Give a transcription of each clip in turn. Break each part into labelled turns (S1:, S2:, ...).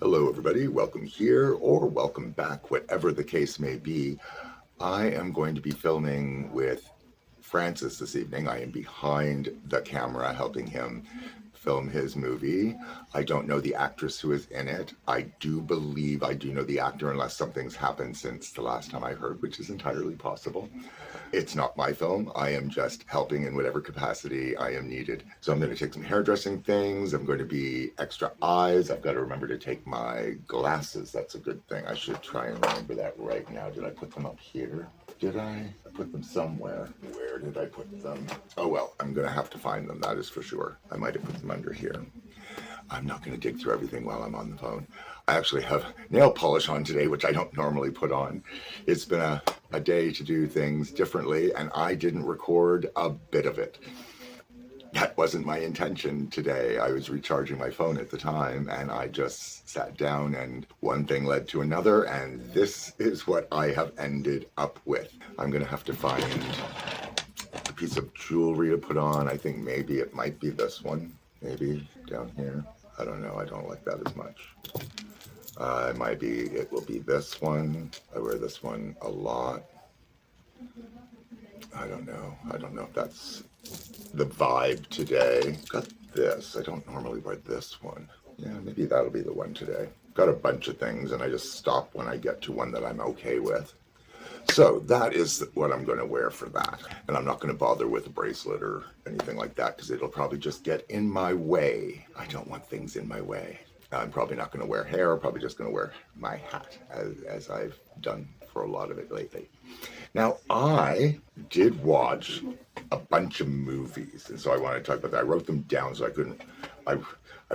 S1: Hello, everybody. Welcome here or welcome back, whatever the case may be. I am going to be filming with Francis this evening. I am behind the camera helping him film his movie. I don't know the actress who is in it. I do believe I do know the actor unless something's happened since the last time I heard, which is entirely possible. It's not my film. I am just helping in whatever capacity I am needed. So I'm going to take some hairdressing things. I'm going to be extra eyes. I've got to remember to take my glasses. That's a good thing. I should try and remember that right now. Did I put them up here? Did I put them somewhere? Where did I put them? Oh, well, I'm going to have to find them. That is for sure. I might have put them under here. I'm not going to dig through everything while I'm on the phone. I actually have nail polish on today, which I don't normally put on. It's been a day to do things differently, and I didn't record a bit of it. That wasn't my intention today. I was recharging my phone at the time, and I just sat down, and one thing led to another, and this is what I have ended up with. I'm going to have to find a piece of jewelry to put on. I think maybe it might be this one. Maybe down here. I don't know. I don't like that as much. It will be this one. I wear this one a lot. I don't know. I don't know if that's the vibe today. Got this. I don't normally wear this one. Yeah, maybe that'll be the one today. Got a bunch of things, and I just stop when I get to one that I'm okay with. So that is what I'm going to wear for that. And I'm not going to bother with a bracelet or anything like that because it'll probably just get in my way. I don't want things in my way. I'm probably not going to wear hair. I'm probably just going to wear my hat as I've done for a lot of it lately. Now, I did watch a bunch of movies, and so I want to talk about that. I wrote them down so I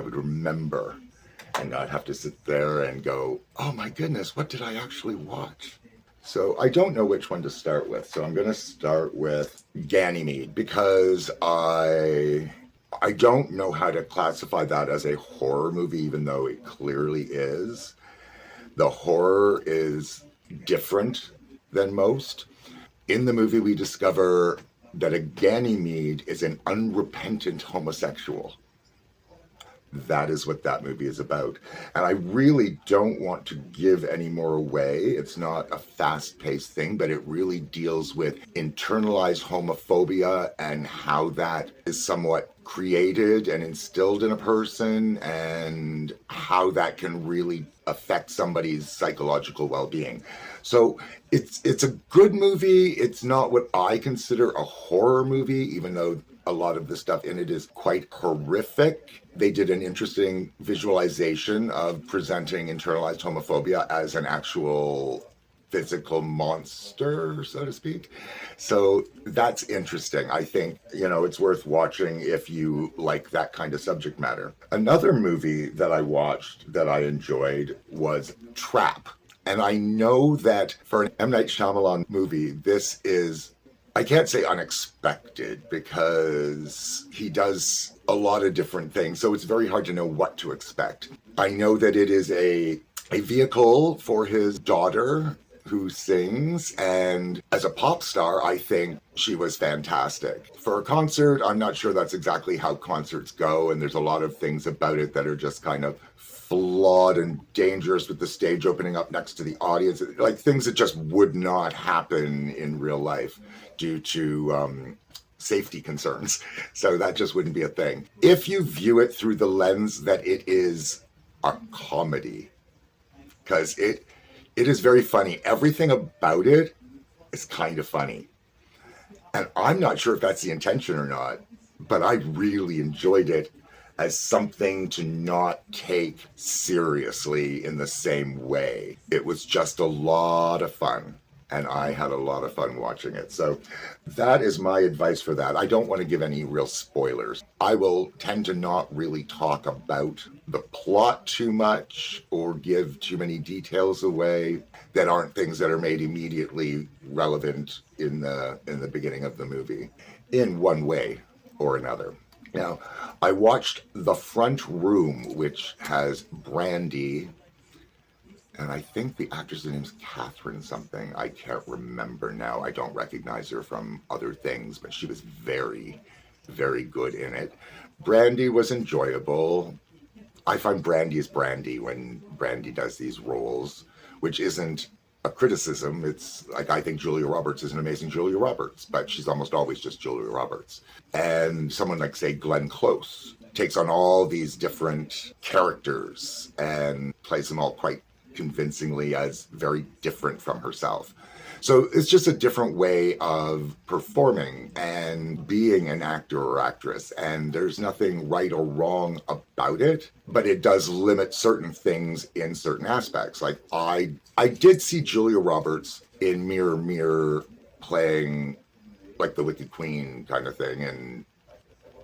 S1: would remember and not have to sit there and go, oh my goodness, what did I actually watch? So I don't know which one to start with. So I'm going to start with Ganymede because I don't know how to classify that as a horror movie, even though it clearly is. The horror is different than most. In the movie, we discover that a Ganymede is an unrepentant homosexual. That is what that movie is about. And I really don't want to give any more away. It's not a fast-paced thing, but it really deals with internalized homophobia and how that is somewhat created and instilled in a person and how that can really affect somebody's psychological well-being. So it's a good movie. It's not what I consider a horror movie, even though a lot of the stuff in it is quite horrific. They did an interesting visualization of presenting internalized homophobia as an actual physical monster, so to speak. So that's interesting. I think, it's worth watching if you like that kind of subject matter. Another movie that I watched that I enjoyed was Trap. And I know that for an M. Night Shyamalan movie, this is, I can't say unexpected because he does a lot of different things, so it's very hard to know what to expect. I know that it is a vehicle for his daughter who sings, and as a pop star, I think she was fantastic. For a concert, I'm not sure that's exactly how concerts go, and there's a lot of things about it that are just kind of flawed and dangerous with the stage opening up next to the audience, like things that just would not happen in real life due to safety concerns. So that just wouldn't be a thing. If you view it through the lens that it is a comedy, because it is very funny. Everything about it is kind of funny. And I'm not sure if that's the intention or not, but I really enjoyed it as something to not take seriously in the same way. It was just a lot of fun, and I had a lot of fun watching it. So that is my advice for that. I don't want to give any real spoilers. I will tend to not really talk about the plot too much or give too many details away that aren't things that are made immediately relevant in the beginning of the movie in one way or another. Now, I watched The Front Room, which has Brandy, and I think the actress' name's Catherine something. I can't remember now. I don't recognize her from other things, but she was very, very good in it. Brandy was enjoyable. I find Brandy is Brandy when Brandy does these roles, which isn't a criticism. It's like, I think Julia Roberts is an amazing Julia Roberts, but she's almost always just Julia Roberts. And someone like, say, Glenn Close takes on all these different characters and plays them all quite convincingly as very different from herself. So it's just a different way of performing and being an actor or actress. And there's nothing right or wrong about it, but it does limit certain things in certain aspects. Like I did see Julia Roberts in Mirror Mirror playing like the Wicked Queen kind of thing. And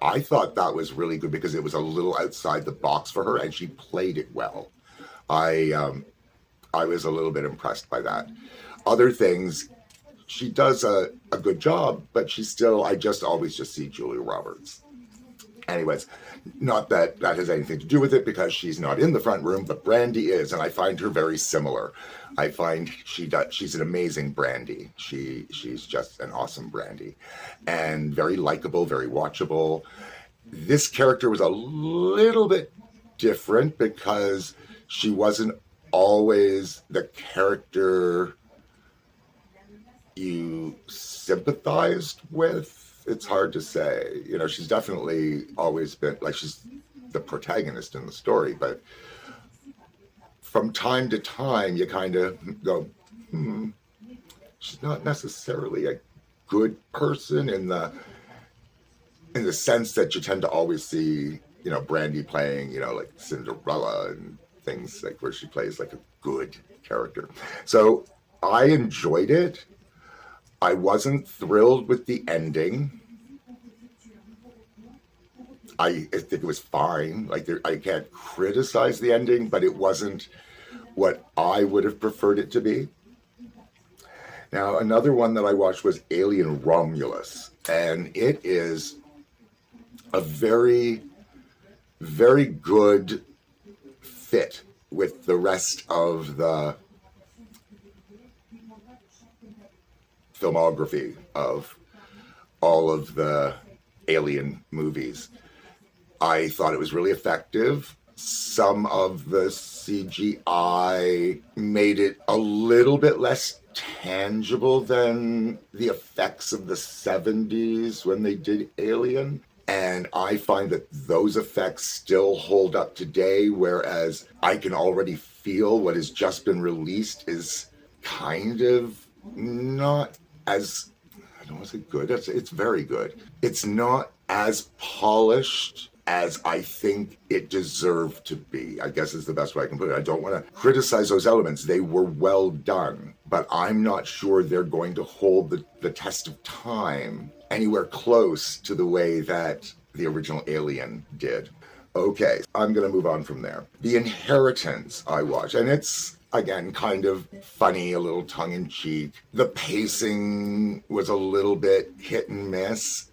S1: I thought that was really good because it was a little outside the box for her and she played it well. I was a little bit impressed by that. Other things, she does a good job, but she's still, I just always just see Julia Roberts. Anyways, not that that has anything to do with it because she's not in the front room, but Brandy is, and I find her very similar. I find she's an amazing Brandy. She's just an awesome Brandy, and very likable, very watchable. This character was a little bit different because she wasn't always the character you sympathized with. It's hard to say. You know, she's definitely always been like, she's the protagonist in the story, but from time to time you kind of go, she's not necessarily a good person in the sense that you tend to always see, you know, Brandy playing, you know, like Cinderella and things like where she plays like a good character. So I enjoyed it. I wasn't thrilled with the ending. I think it was fine. Like I can't criticize the ending, but it wasn't what I would have preferred it to be. Now, another one that I watched was Alien Romulus, and it is a very, very good fit with the rest of the filmography of all of the Alien movies. I thought it was really effective. Some of the CGI made it a little bit less tangible than the effects of the 70s when they did Alien. And I find that those effects still hold up today, whereas I can already feel what has just been released is kind of not as, I don't want to say good, it's very good. It's not as polished as I think it deserved to be, I guess is the best way I can put it. I don't want to criticize those elements. They were well done, but I'm not sure they're going to hold the test of time anywhere close to the way that the original Alien did. Okay, I'm going to move on from there. The Inheritance I watched, and it's, again, kind of funny, a little tongue-in-cheek. The pacing was a little bit hit and miss.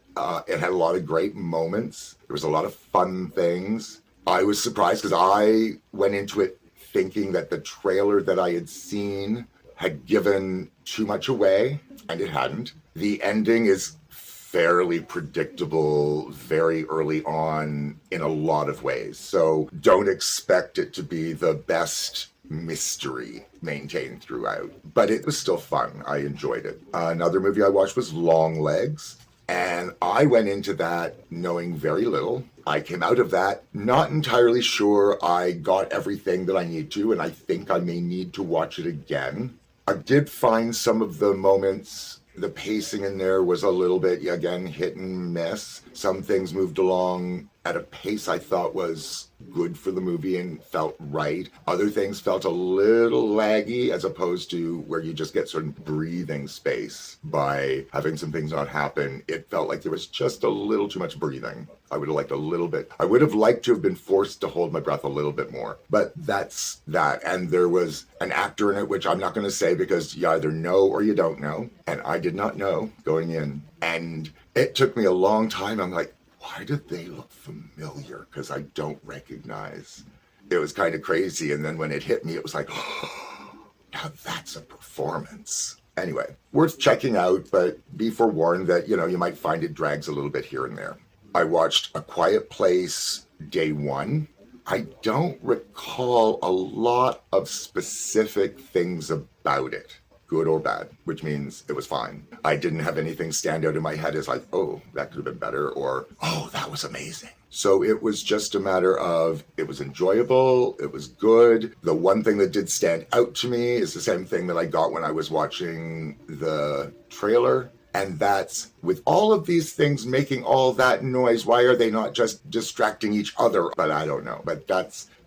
S1: It had a lot of great moments. There was a lot of fun things. I was surprised because I went into it thinking that the trailer that I had seen had given too much away, and it hadn't. The ending is fairly predictable very early on in a lot of ways. So don't expect it to be the best mystery maintained throughout. But it was still fun. I enjoyed it. Another movie I watched was Longlegs. And I went into that knowing very little. I came out of that not entirely sure I got everything that I need to, and I think I may need to watch it again. I did find some of the moments, the pacing in there was a little bit, again, hit and miss. Some things moved along at a pace I thought was good for the movie and felt right. Other things felt a little laggy as opposed to where you just get sort of breathing space by having some things not happen. It felt like there was just a little too much breathing. I would have liked a little bit. I would have liked to have been forced to hold my breath a little bit more. But that's that. And there was an actor in it, which I'm not going to say because you either know or you don't know. And I did not know going in. And it took me a long time. I'm like, why did they look familiar? Because I don't recognize. It was kind of crazy. And then when it hit me, it was like, oh, now that's a performance. Anyway, worth checking out, but be forewarned that, you know, you might find it drags a little bit here and there. I watched A Quiet Place Day 1. I don't recall a lot of specific things about it, good or bad, which means it was fine. I didn't have anything stand out in my head as like, oh, that could have been better, or oh, that was amazing. So it was just a matter of, it was enjoyable, it was good. The one thing that did stand out to me is the same thing that I got when I was watching the trailer. And that's, with all of these things making all that noise, why are they not just distracting each other? But I don't know. But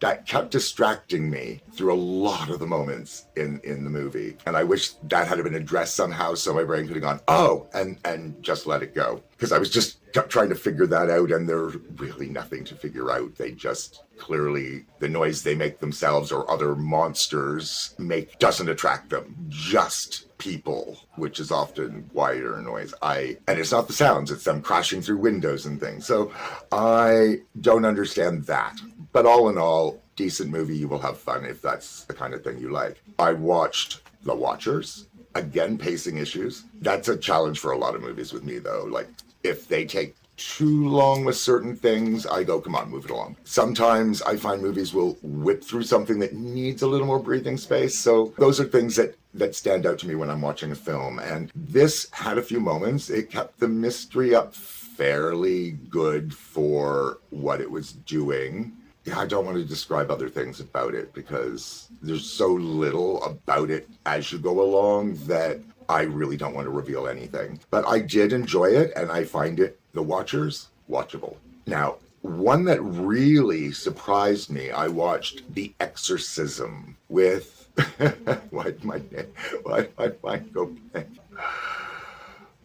S1: that kept distracting me through a lot of the moments in the movie. And I wish that had been addressed somehow so my brain could have gone, oh, and just let it go. Because I was just kept trying to figure that out, and there's really nothing to figure out. They just clearly, the noise they make themselves or other monsters make doesn't attract them. Just people, which is often quieter noise. And it's not the sounds, it's them crashing through windows and things. So I don't understand that. But all in all, decent movie. You will have fun if that's the kind of thing you like. I watched The Watchers. Again, pacing issues. That's a challenge for a lot of movies with me, though. Like, if they take too long with certain things, I go, come on, move it along. Sometimes I find movies will whip through something that needs a little more breathing space. So those are things that stand out to me when I'm watching a film. And this had a few moments. It kept the mystery up fairly good for what it was doing. Yeah, I don't want to describe other things about it because there's so little about it as you go along that I really don't want to reveal anything. But I did enjoy it, and I find it, The Watchers, watchable. Now, one that really surprised me, I watched The Exorcism with... Why'd my mind go blank?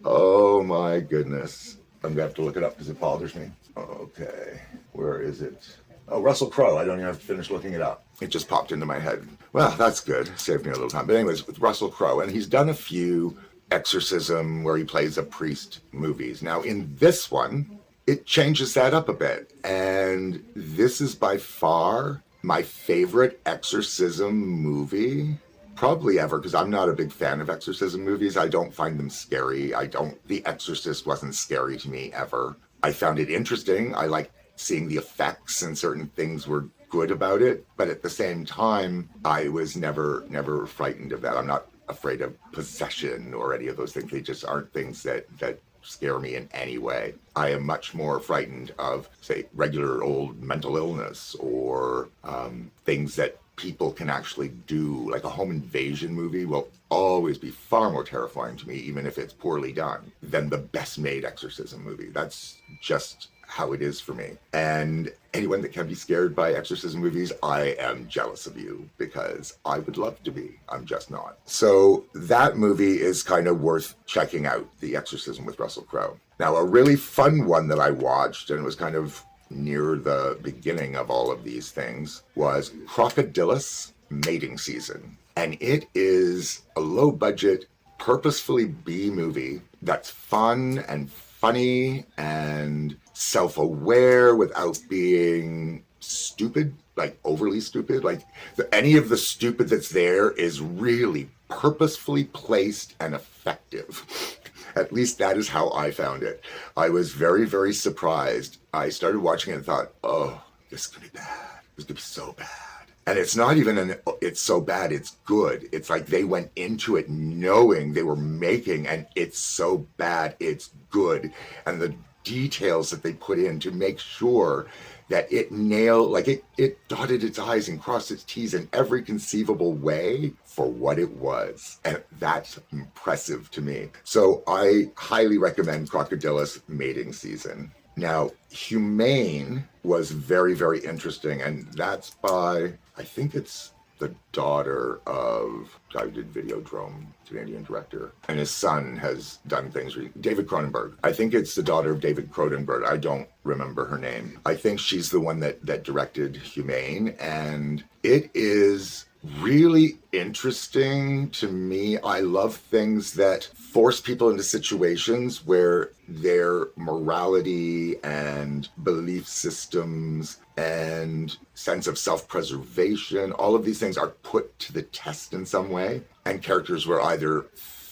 S1: Oh my goodness. I'm going to have to look it up because it bothers me. Okay, where is it? Oh, Russell Crowe. I don't even have to finish looking it up. It just popped into my head. Well, that's good. Saved me a little time. But anyways, with Russell Crowe, and he's done a few exorcism where he plays a priest movies. Now, in this one, it changes that up a bit. And this is by far my favorite exorcism movie probably ever, because I'm not a big fan of exorcism movies. I don't find them scary. The Exorcist wasn't scary to me ever. I found it interesting. I like seeing the effects, and certain things were good about it. But at the same time, I was never frightened of that. I'm not afraid of possession or any of those things. They just aren't things that scare me in any way. I am much more frightened of, say, regular old mental illness or things that people can actually do. Like a home invasion movie will always be far more terrifying to me, even if it's poorly done, than the best made exorcism movie. That's just how it is for me. And anyone that can be scared by exorcism movies, I am jealous of you, because I would love to be. I'm just not. So that movie is kind of worth checking out, The Exorcism with Russell Crowe. Now, a really fun one that I watched, and it was kind of near the beginning of all of these things, was Crocodilus Mating Season. And it is a low-budget, purposefully B movie that's fun and funny and self-aware without being stupid, like overly stupid. Like any of the stupid that's there is really purposefully placed and effective. At least that is how I found it. I was very, very surprised. I started watching it and thought, oh, this is going to be bad. This is going to be so bad. And it's not even it's so bad, it's good. It's like they went into it knowing they were making, and it's so bad, it's good. And the details that they put in to make sure that it nailed, like it dotted its I's and crossed its T's in every conceivable way for what it was. And that's impressive to me. So I highly recommend Crocodilus Mating Season. Now, Humane was very, very interesting, and that's by, I think it's the daughter of the guy who did Videodrome, Canadian director, and his son has done things. David Cronenberg. I think it's the daughter of David Cronenberg. I don't remember her name. I think she's the one that directed Humane, and it is really interesting to me. I love things that force people into situations where their morality and belief systems and sense of self-preservation, all of these things are put to the test in some way, and characters will either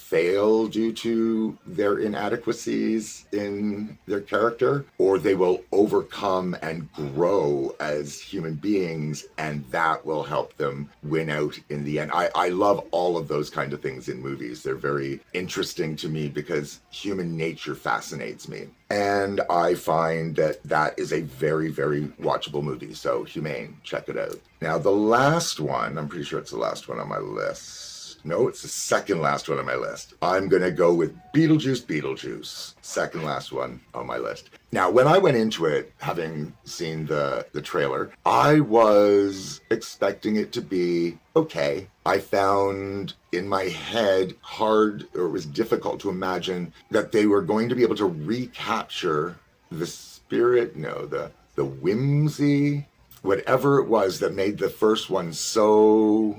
S1: fail due to their inadequacies in their character, or they will overcome and grow as human beings, and that will help them win out in the end. I love all of those kind of things in movies. They're very interesting to me because human nature fascinates me. And I find that that is a very, very watchable movie. So Humane, check it out. Now, the last one, I'm pretty sure it's the last one on my list. No, it's the second last one on my list. I'm going to go with Beetlejuice. Second last one on my list. Now, when I went into it, having seen the trailer, I was expecting it to be okay. I found in my head it was difficult to imagine that they were going to be able to recapture the spirit, the whimsy, whatever it was that made the first one so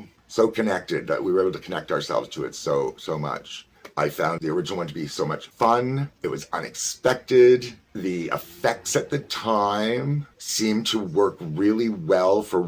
S1: connected, that we were able to connect ourselves to it so much. I found the original one to be so much fun. It was unexpected. The effects at the time seemed to work really well for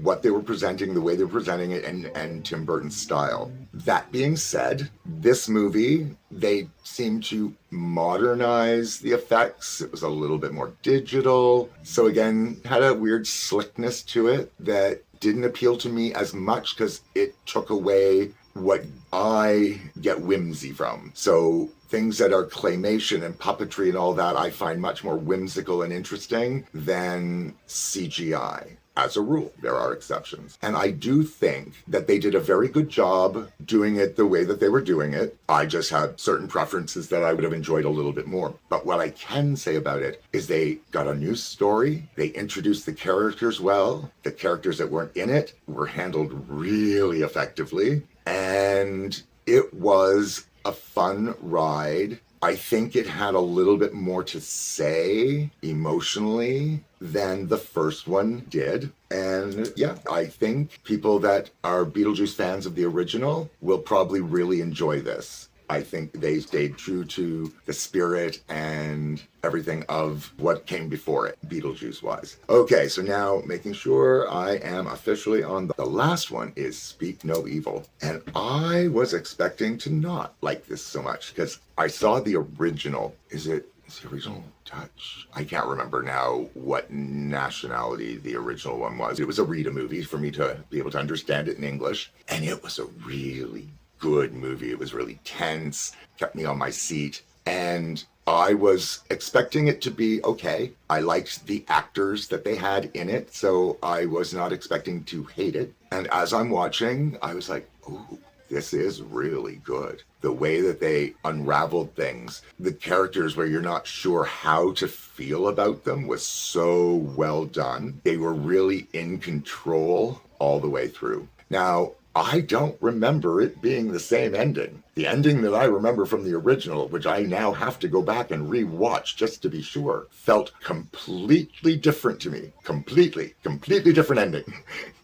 S1: what they were presenting, the way they were presenting it, and Tim Burton's style. That being said, this movie, they seemed to modernize the effects. It was a little bit more digital. So again, had a weird slickness to it that didn't appeal to me as much because it took away what I get whimsy from. So things that are claymation and puppetry and all that, I find much more whimsical and interesting than CGI. As a rule, there are exceptions. And I do think that they did a very good job doing it the way that they were doing it. I just had certain preferences that I would have enjoyed a little bit more. But what I can say about it is they got a new story. They introduced the characters well. The characters that weren't in it were handled really effectively. And it was a fun ride. I think it had a little bit more to say emotionally than the first one did. And yeah, I think people that are Beetlejuice fans of the original will probably really enjoy this. I think they stayed true to the spirit and everything of what came before it, Beetlejuice-wise. Okay, so now making sure I am officially on the last one is Speak No Evil. And I was expecting to not like this so much because I saw the original. Is the original Dutch? I can't remember now what nationality the original one was. It was a Rita movie for me to be able to understand it in English. And it was a really good movie. It was really tense, kept me on my seat, and I was expecting it to be okay. I liked the actors that they had in it, so I was not expecting to hate it. And as I'm watching, I was like, ooh, this is really good. The way that they unraveled things, the characters where you're not sure how to feel about them was so well done. They were really in control all the way through. Now, I don't remember it being the same ending. The ending that I remember from the original, which I now have to go back and re-watch just to be sure, felt completely different to me. Completely different ending.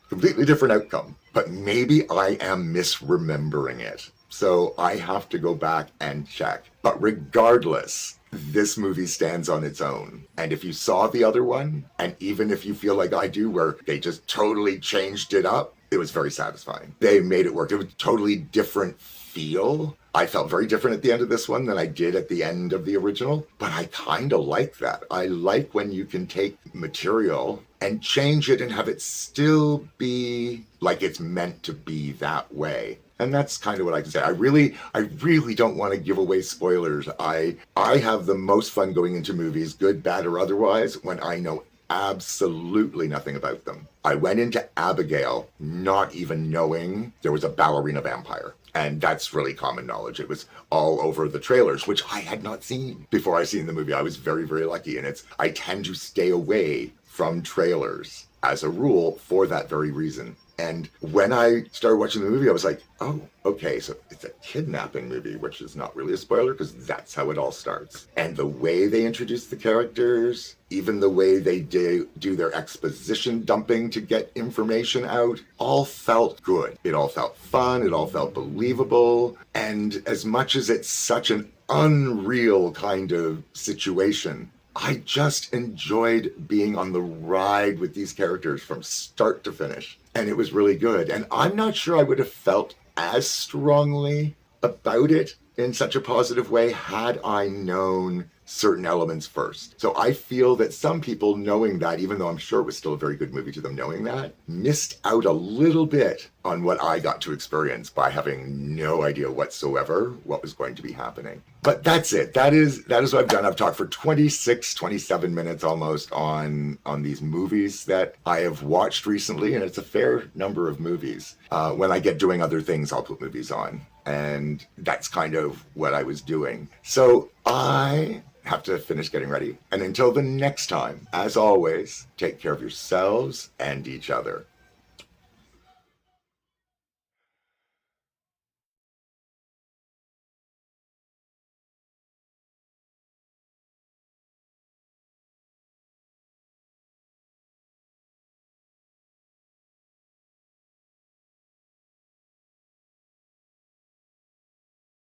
S1: Completely different outcome. But maybe I am misremembering it. So I have to go back and check. But regardless, this movie stands on its own. And if you saw the other one, and even if you feel like I do, where they just totally changed it up, it was very satisfying. They made it work. It was a totally different feel. I felt very different at the end of this one than I did at the end of the original, but I kind of like that. I like when you can take material and change it and have it still be like it's meant to be that way. And that's kind of what I can say. I really don't want to give away spoilers. I have the most fun going into movies, good, bad, or otherwise, when I know absolutely nothing about them. I went into Abigail not even knowing there was a ballerina vampire. And that's really common knowledge. It was all over the trailers, which I had not seen before I seen the movie. I was very, very lucky. And I tend to stay away from trailers as a rule for that very reason. And when I started watching the movie, I was like, oh, okay, so it's a kidnapping movie, which is not really a spoiler because that's how it all starts. And the way they introduce the characters, even the way they do their exposition dumping to get information out, all felt good. It all felt fun. It all felt believable. And as much as it's such an unreal kind of situation, I just enjoyed being on the ride with these characters from start to finish. And it was really good. And I'm not sure I would have felt as strongly about it in such a positive way had I known certain elements first. So I feel that some people knowing that, even though I'm sure it was still a very good movie to them knowing that, missed out a little bit on what I got to experience by having no idea whatsoever what was going to be happening. But that's it. That is what I've done. I've talked for 26, 27 minutes almost on these movies that I have watched recently, and it's a fair number of movies. When I get doing other things, I'll put movies on. And that's kind of what I was doing. So I have to finish getting ready. And until the next time, as always, take care of yourselves and each other.